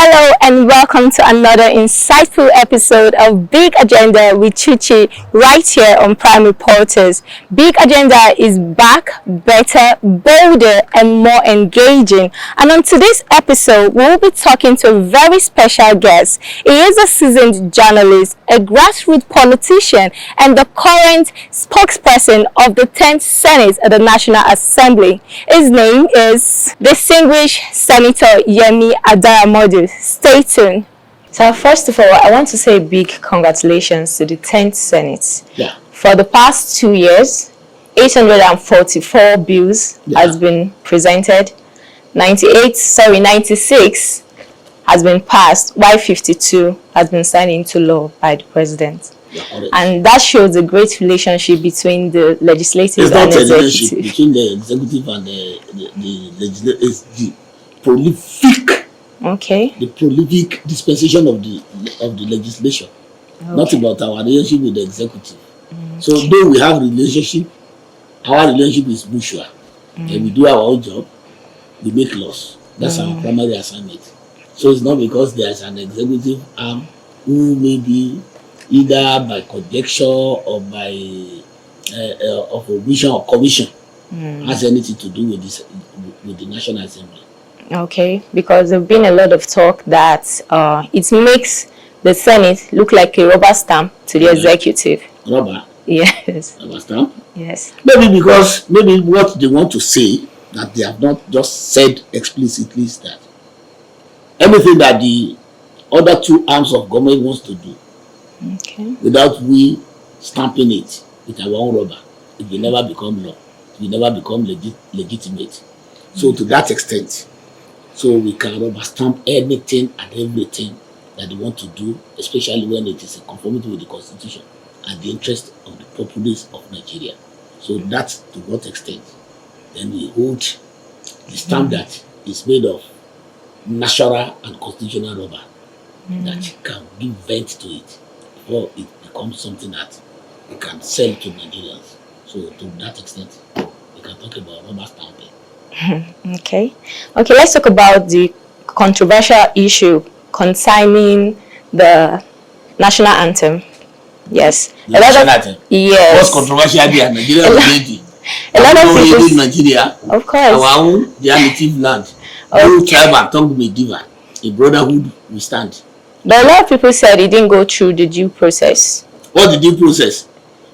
Hello and welcome to another insightful episode of Big Agenda with Chuchi right here on Prime Reporters. Big Agenda is back, better, bolder and more engaging. And on today's episode, we'll be talking to a very special guest. He is a seasoned journalist, a grassroots politician and the current spokesperson of the 10th Senate at the National Assembly. His name is Distinguished Senator Yemi Adaramodu. Stay tuned. So first of all, I want to say big congratulations to the 10th Senate. Yeah. For the past 2 years, 844 bills has been presented. 96 has been passed, while 52 has been signed into law by the president. Yeah, and that shows a great relationship between the legislative and executive. Between the executive and the legislative is the prolific. Okay. The prolific dispensation of the legislation, not about our relationship with the executive. So though we have relationship, our relationship is mutual. And we do our own job, we make laws. That's our primary assignment. So it's not because there is an executive arm who may be either by conjecture or by of omission or commission has anything to do with this with the National Assembly. Okay, because there's been a lot of talk that it makes the Senate look like a rubber stamp to the executive. Rubber? Yes. Rubber stamp? Yes. Maybe what they want to say that they have not just said explicitly is that anything that the other two arms of government wants to do, without we stamping it with our own rubber, it will never become law. It will never become legitimate. So to that extent, so we can rubber stamp anything and everything that they want to do, especially when it is in conformity with the Constitution and the interest of the populace of Nigeria. So that's to what extent. Then we hold the stamp that is made of natural and constitutional rubber that can give vent to it before it becomes something that we can sell to Nigerians. So to that extent, we can talk about rubber stamping. Okay, let's talk about the controversial issue concerning the national anthem. Yes. The national anthem? Yes. What's controversial there? Nigeria is lady. A lot of people in Nigeria, of course, our own, their native land. No tribe and tongue be diva. A brotherhood we stand. But a lot of people said it didn't go through the due process. What the due process?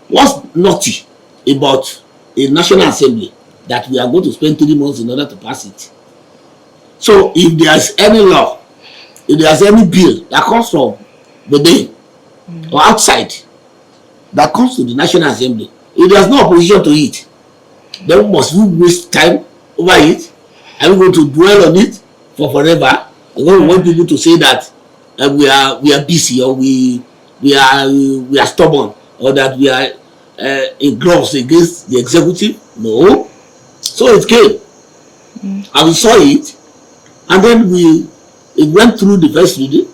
What's naughty about a National Assembly that we are going to spend 3 months in order to pass it? So if there's any law, if there's any bill that comes from within or outside that comes to the National Assembly, if there's no opposition to it, then must we waste time over it? Are we going to dwell on it for forever? We want people to say that we are busy, or we are stubborn, or that we are in gloves against the executive? No. So it came, and we saw it, and then it went through the first reading,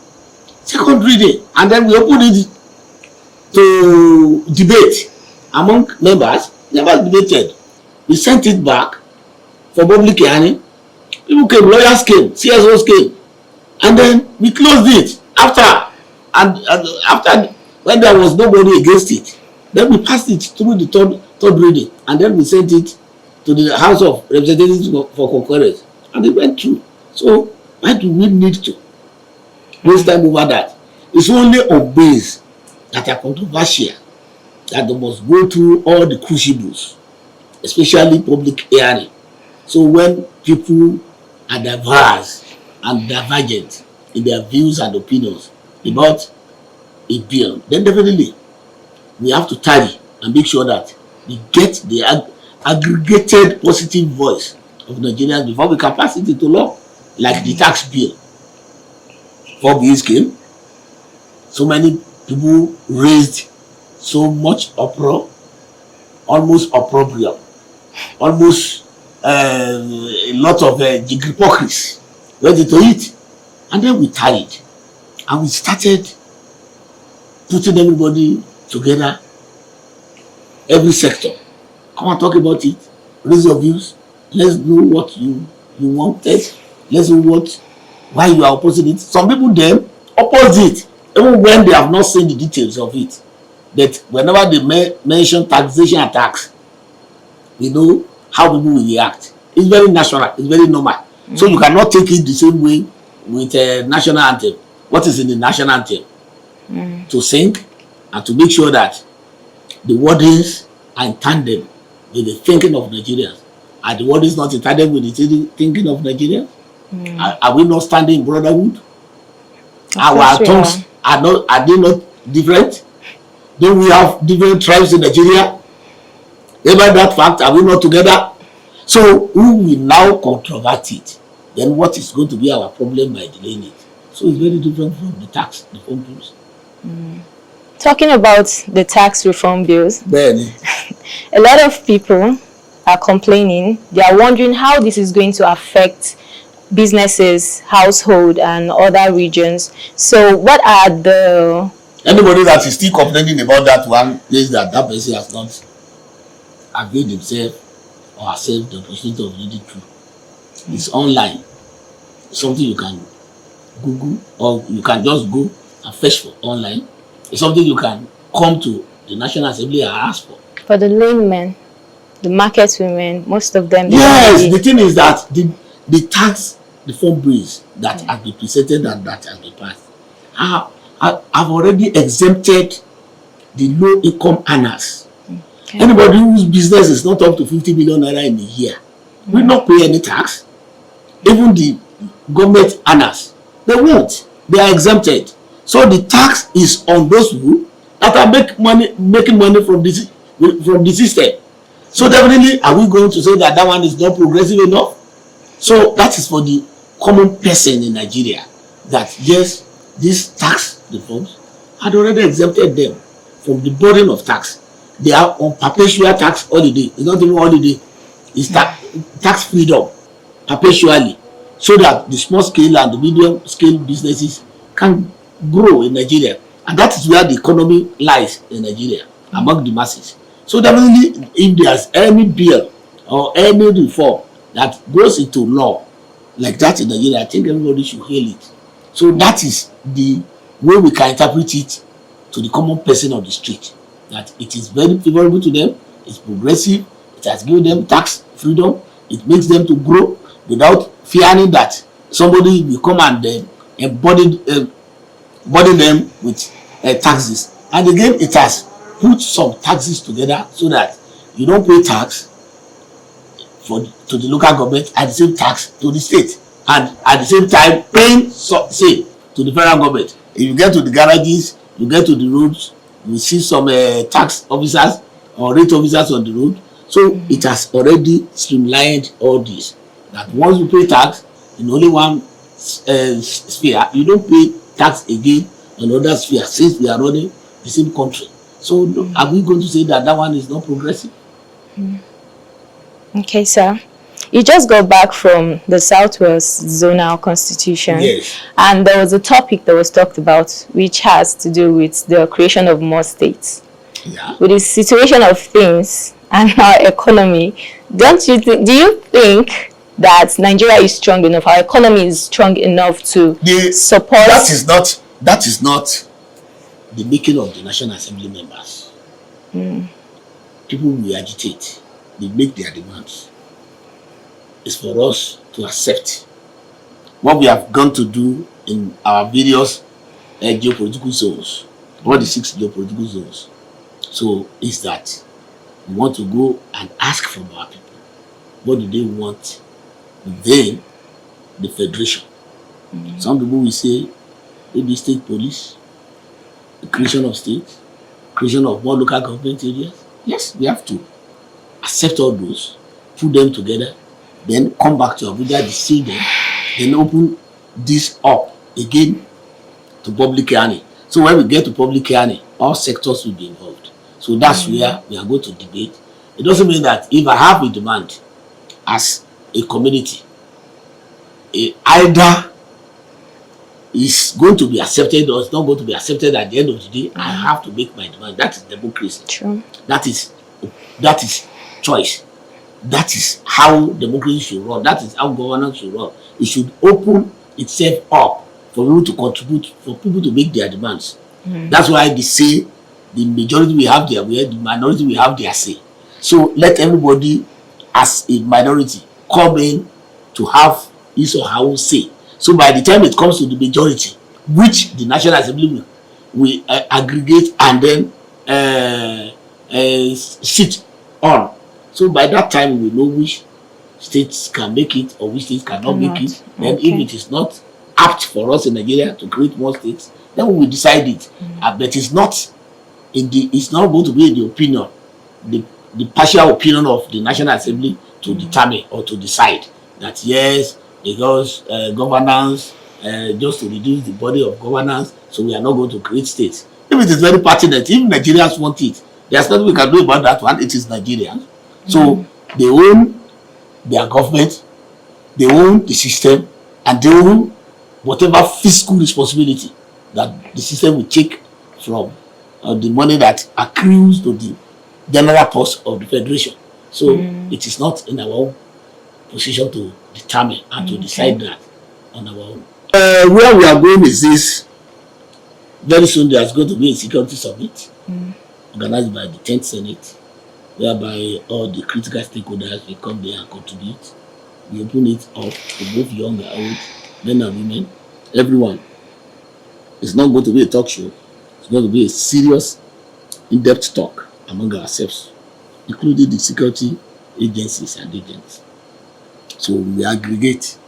second reading, and then we opened it to debate among members. Never debated. We sent it back for public hearing. People came, lawyers came, CSOs came, and then we closed it after when there was nobody against it. Then we passed it through the third reading, and then we sent it to the House of Representatives for concurrence, and it went through. So why do we need to waste time over that? It's only on bills that are controversial that they must go through all the crucibles, especially public hearing. So when people are diverse and divergent in their views and opinions about a bill, then definitely we have to tarry and make sure that we get the aggregated positive voice of Nigerians before we can pass it into law, like the tax bill. 4 bills came. So many people raised so much uproar, almost opprobrium, almost a lot of hypocrisy went into it. And then we tarried and we started putting everybody together, every sector. Come and talk about it, raise your views, let's know what you wanted, let's know what why you are opposing it. Some people then oppose it even when they have not seen the details of it. But whenever they mention taxation and tax, we know how people will react. It's very natural, it's very normal. So you cannot take it the same way with a national anthem. What is in the national anthem? To sing and to make sure that the wordings are in tandem with the thinking of Nigerians. Are the wordings not in tandem with the thinking of Nigerians? Are we not standing in brotherhood? Our tongues are they not different? Don't we have different tribes in Nigeria? About that fact, are we not together? So who will now controvert it? Then what is going to be our problem by delaying it? So it's very different from the tax reform bills. Talking about the tax reform bills, Then, a lot of people are complaining. They are wondering how this is going to affect businesses, household, and other regions. So what are the... Anybody that is still complaining about that one says that person has not availed himself or herself the opportunity of reading through. It's online. It's something you can Google, or you can just go and fetch for online. It's something you can come to the National Assembly and ask for. For the laymen, the market women, most of them... Yes, the thing is that the tax reform bills that have been presented and that have been passed have already exempted the low income earners. Okay. Anybody whose business is not up to 50 million naira in a year will not pay any tax. Even the government earners, they won't. They are exempted. So the tax is on those who that are making money from the system. So definitely, are we going to say that that one is not progressive enough? So that is for the common person in Nigeria, that yes, these tax reforms had already exempted them from the burden of tax. They are on perpetual tax holiday. It's not even holiday. It's tax freedom perpetually, so that the small scale and the medium scale businesses can grow in Nigeria. And that is where the economy lies in Nigeria, among the masses. So definitely, if there's any bill or any reform that goes into law like that in Nigeria, I think everybody should hail it. So that is the way we can interpret it to the common person on the street, that it is very favorable to them, it's progressive, it has given them tax freedom, it makes them to grow without fearing that somebody will come and burden them with taxes. And again, it has put some taxes together so that you don't pay tax to the local government and the same tax to the state, and at the same time paying say to the federal government. If you get to the garages, you get to the roads, you see some tax officers or rate officers on the road. So it has already streamlined all this, that once you pay tax in only one sphere, you don't pay tax again on other spheres, since we are running the same country. So are we going to say that that one is not progressive? Okay, sir. You just got back from the Southwest Zonal Constitution. Yes. And there was a topic that was talked about which has to do with the creation of more states. Yeah. With the situation of things and our economy, do you think that Nigeria is strong enough, our economy is strong enough to support... That is not the making of the National Assembly members. People will agitate, they make their demands. It's for us to accept what we have gone to do in our various geopolitical zones, all the 6 geopolitical zones. So is that we want to go and ask from our people, what do they want within the federation? Some people will say maybe state police, the creation of states, creation of more local government areas. Yes, we have to accept all those, put them together, then come back to Abuja, decide them, then open this up again to public hearing. So when we get to public hearing, all sectors will be involved. So that's where we are going to debate. It doesn't mean that if I have a demand as a community, either is going to be accepted or it's not going to be accepted at the end of the day, I have to make my demand. That is democracy. True. That is choice. That is how democracy should run. That is how governance should run. It should open itself up for people to contribute, for people to make their demands. That's why they say the majority will have their way, the minority will have their say. So let everybody as a minority come in to have his or her own say. So by the time it comes to the majority, which the National Assembly will aggregate and then sit on. So by that time we know which states can make it or which states cannot make it. Then if it is not apt for us in Nigeria to create more states, then we will decide it. But it's not going to be in the opinion, the partial opinion of the National Assembly to determine or to decide that yes, because governance, just to reduce the body of governance, so we are not going to create states. If it is very pertinent, if Nigerians want it, there's nothing we can do about that one. It is Nigerians. So they own their government, they own the system, and they own whatever fiscal responsibility that the system will take from the money that accrues to the general purse of the federation. So it is not in our own position to determine and to decide that on our own. Where we are going is this: very soon there is going to be a security summit organized by the 10th Senate, whereby all the critical stakeholders will come there and contribute. We open it up to both young and old, men and women, everyone. It's not going to be a talk show. It's going to be a serious, in-depth talk among ourselves, including the security agencies and agents. So we aggregate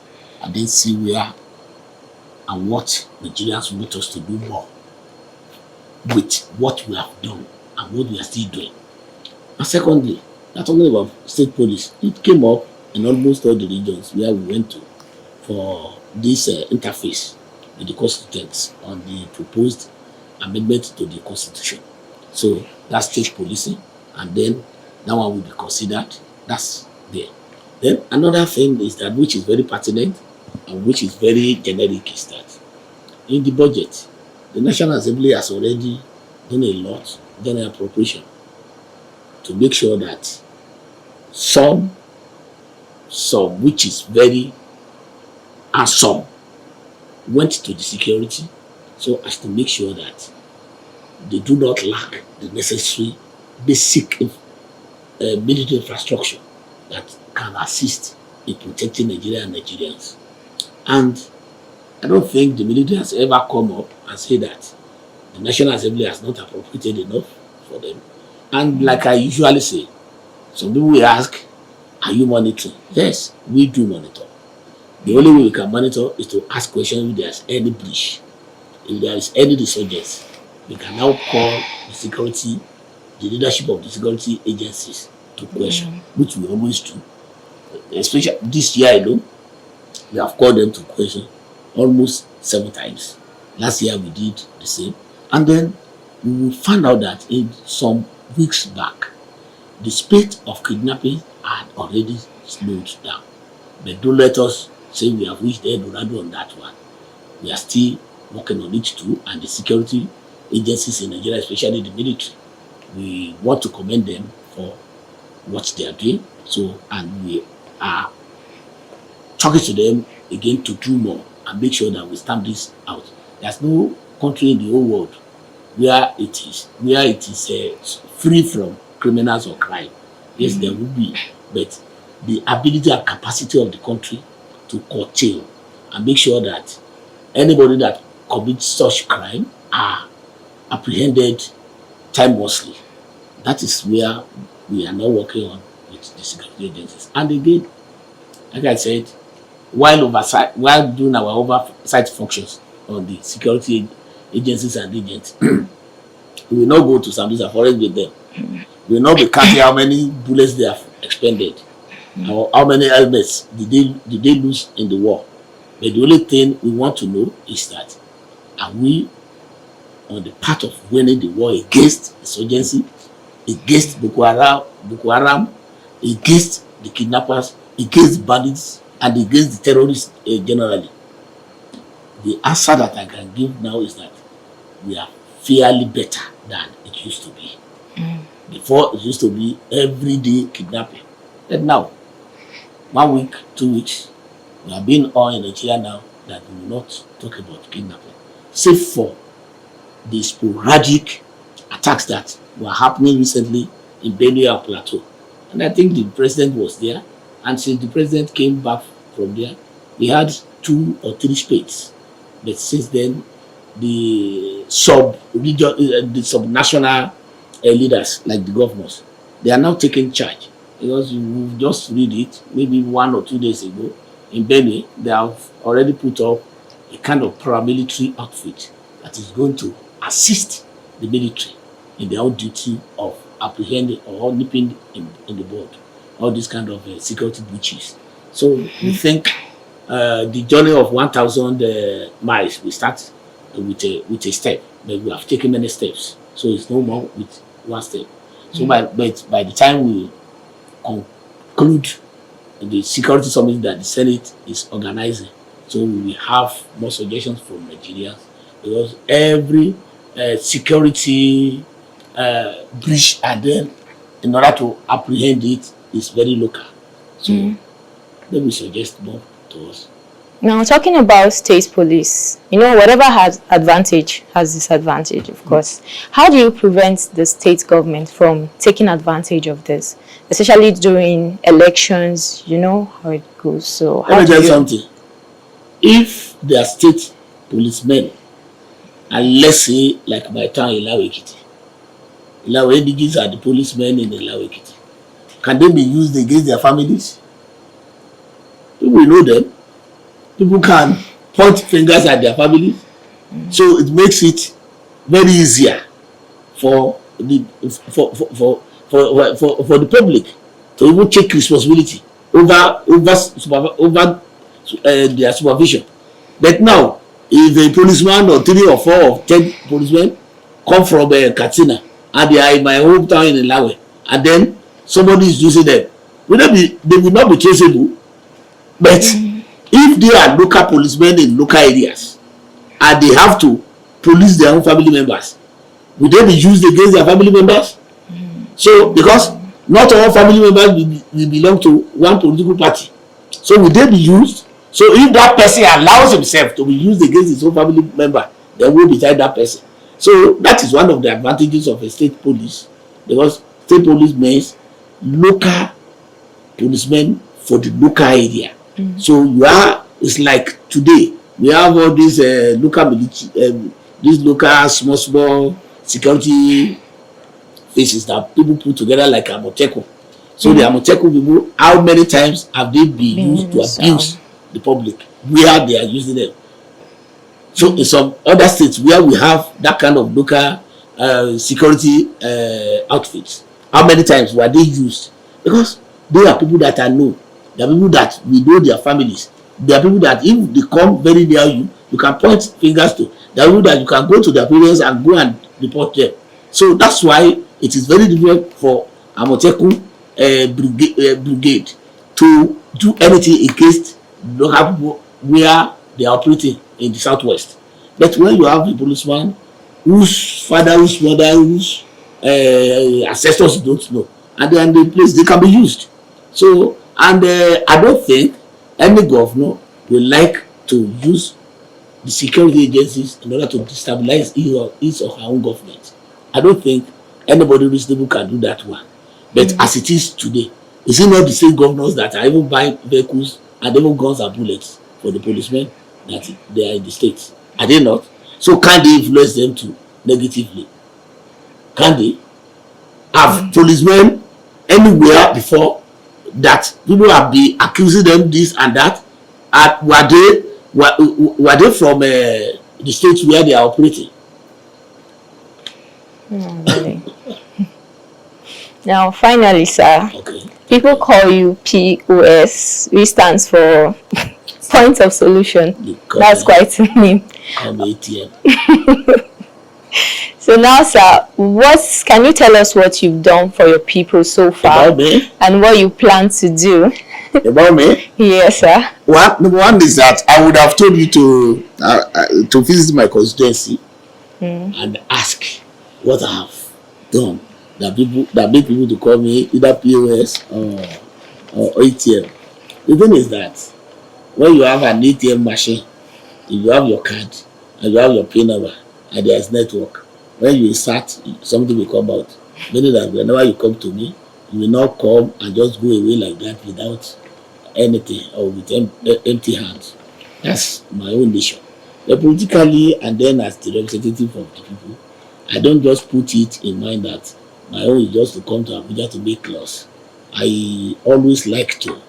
and then see where and what Nigerians want us to do more with what we have done and what we are still doing. And secondly, we are talking about state police. It came up in almost all the regions where we went to for this interface with the constituents on the proposed amendment to the constitution. So that's state policing, and then that one will be considered. That's there. Then another thing is that, which is very pertinent and which is very generic, is that in the budget, the National Assembly has already done a lot, done an appropriation to make sure that some which is very handsome went to the security, so as to make sure that they do not lack the necessary basic military infrastructure that can assist in protecting Nigeria and Nigerians. And I don't think the military has ever come up and said that the National Assembly has not appropriated enough for them. And like I usually say, some people will ask, are you monitoring? Yes, we do monitor. The only way we can monitor is to ask questions if there is any breach. If there is any resurgence, we can now call the leadership of the security agencies to question, which we always do. Especially this year alone, we have called them to question almost 7 times. Last year we did the same. And then we will find out that in some weeks back, the spate of kidnapping had already slowed down. But don't let us say we have reached El Dorado on that one. We are still working on it too, and the security agencies in Nigeria, especially the military, we want to commend them for what they are doing. So, and we are talking to them again to do more and make sure that we stamp this out. There's no country in the whole world where it is free from criminals or crime. Yes, there will be, but the ability and capacity of the country to curtail and make sure that anybody that commits such crime are apprehended timelessly. That is where we are now working on with the security agencies. And again, like I said, while doing our oversight functions on the security agencies and agents, we will not go to Sambisa Forest with them. We will not be counting how many bullets they have expended or how many helmets did they lose in the war. But the only thing we want to know is that, are we on the path of winning the war against insurgency, against Boko Haram, against the kidnappers, against bandits, and against the terrorists generally? The answer that I can give now is that we are fairly better than it used to be. Before, it used to be everyday kidnapping. But now, 1 week, 2 weeks, we have been on in Nigeria now that we will not talk about kidnapping, save for the sporadic attacks that were happening recently in Benue and Plateau. And I think the president was there. And since the president came back from there, we had 2 or 3 spades. But since then, the sub-national leaders, like the governors, they are now taking charge. Because you just read it, maybe 1 or 2 days ago, in Benue, they have already put up a kind of paramilitary outfit that is going to assist the military in their own duty of apprehending or nipping in the bud all these kind of security breaches. So we think the journey of 1,000 miles we start with a step, but we have taken many steps. So it's no more with one step. So by the time we conclude the security summit that the Senate is organizing, so we will have more suggestions from Nigerians, because every security breach, and then in order to apprehend it, is very local. So let me suggest more to us. Now, talking about state police, whatever has advantage has disadvantage, of course. How do you prevent the state government from taking advantage of this, especially during elections? You know how it goes. So let me tell you something. If there are state policemen, and let's say like my town in Ilawekiti, Ilawedigis are the policemen in Ilawekiti, can they be used against their families? People know them. People can point fingers at their families. So it makes it very easier for the public to even take responsibility over their supervision. But now, if a policeman or 3 or 4 or 10 policemen come from Katsina and they are in my hometown in Ilawe, and then somebody is using them, they will not be traceable. But if they are local policemen in local areas and they have to police their own family members, will they be used against their family members? So, because not all family members will belong to one political party, so will they be used? So if that person allows himself to be used against his own family member, then we'll be that person. So that is one of the advantages of a state police, because state police means local policemen for the local area. So it's like today we have all these local these local small security faces that people put together like Amoteco. So the Amoteco people, how many times have they been used to abuse the public where they are using them? So in some other states where we have that kind of local security outfits, how many times were they used? Because they are people that are known. They are people that we know their families. They are people that if they come very near you, you can point fingers to. They are people that you can go to their parents and go and report them. So that's why it is very difficult for Amoteco brigade to do anything against local people where they are operating in the southwest. But when you have a policeman whose father, whose mother, whose ancestors don't know, and they are in the place, they can be used. So, and I don't think any governor will like to use the security agencies in order to destabilize his or her own government. I don't think anybody reasonable can do that one. But as it is today, is it not the same governors that are even buying vehicles and even guns and bullets for the policemen that they are in the states? Are they not? So can they influence them too negatively? Can they? Have policemen anywhere before that people have been accusing them this and that? Were they from the states where they are operating? No, really. Now, finally, sir, people call you POS, which stands for Point of Solution. That's quite a name. ATM. So now, sir, can you tell us what you've done for your people so far? About me? And what you plan to do? About me? Yes, sir. Number one is that I would have told you to visit my constituency and ask what I have done that make people to call me either POS or ATM. The thing is that when you have an ATM machine If you have your card and you have your PIN number and there is network, when you start, something will come out. Meaning that whenever you come to me, you will not come and just go away like that without anything or with empty hands. That's my own nation. But politically, and then as the representative of the people, I don't just put it in mind that my own is just to come to Abuja to make laws. I always like to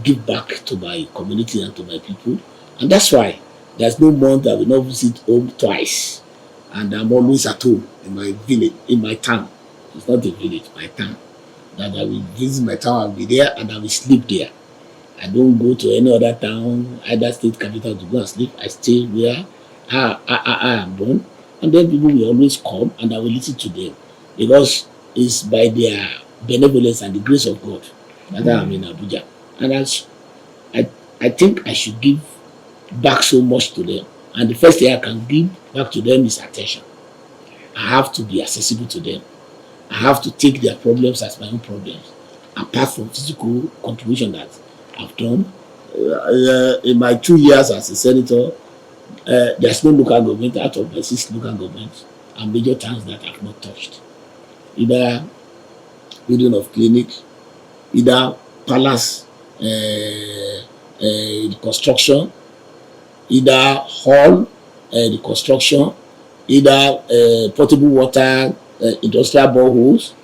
give back to my community and to my people, and that's why there's no month I will not visit home twice, and I'm always at home in my village, in my town. It's not a village, my town. That I will visit my town, I'll be there, and I will sleep there. I don't go to any other town, either state capital, to go and sleep. I stay where I am born, and then people will always come, and I will listen to them, because it's by their benevolence and the grace of God that I am in Abuja. And I think I should give back so much to them. And the first thing I can give back to them is attention. I have to be accessible to them. I have to take their problems as my own problems, apart from physical contribution that I've done. In my 2 years as a senator, there's no local government out of the 6 local governments and major towns that I've not touched. Either building of clinic, either palace the construction, either hall the construction, either potable water, industrial boreholes,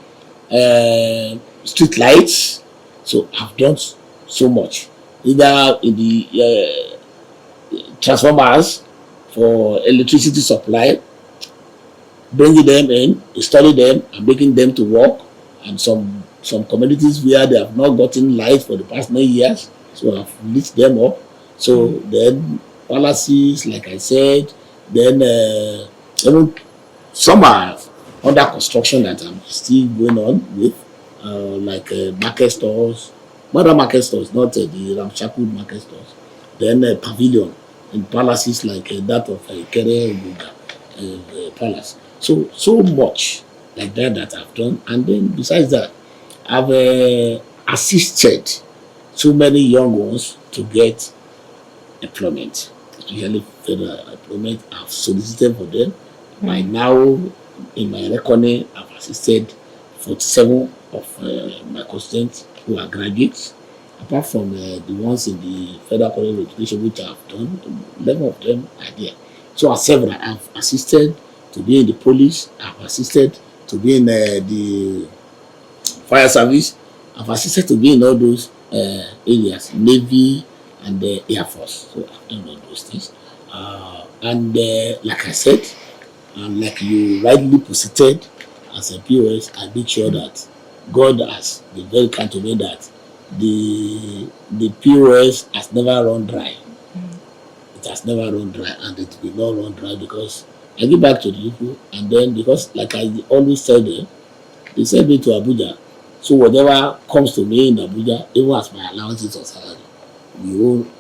street lights. So I've done so much. Either in the transformers for electricity supply, bringing them in, installing them, and making them to work, and some communities where they have not gotten light for the past 9 years, so I've lit them up. So then policies, like I said, then even some are under construction that I'm still going on with, like market stores, modern market stores, not the ramshackle market stores. Then pavilion and palaces like that of Kere Palace. So much like that I've done. And then besides that, I've assisted so many young ones to get employment, especially federal employment. I've solicited for them. By now, in my reckoning, I've assisted 47 of my constituents who are graduates. Apart from the ones in the Federal College of Education, which I've done, 11 of them are there. So as several, I've assisted to be in the police, I've assisted to be in the fire service, I've assisted to be in all those areas, Navy and the Air Force. So I've done all those things. And like I said, and like you rightly posited as a POS, I make sure that God has been very kind to me that the POS has never run dry. It has never run dry, and it will not run dry, because I give back to the people, and then because like I always tell them, they send me to Abuja. So whatever comes to me in Abuja, even as my allowances or salary, we own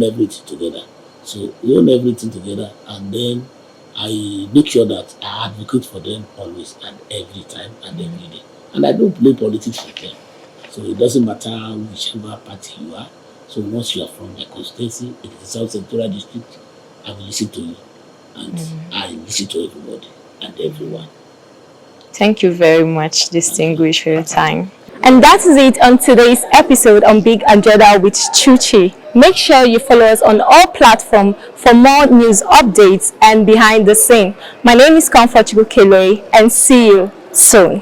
everything together. So we own everything together, and then I make sure that I advocate for them always and every time and every day. And I don't play politics with them. So it doesn't matter whichever party you are. So once you are from my constituency, it is the South Central District, I will listen to you. And I listen to everybody and everyone. Thank you very much, distinguished, for your time. And that is it on today's episode on Big Agenda with Chuchi. Make sure you follow us on all platforms for more news updates and behind the scene. My name is Comfort Chukele, and see you soon.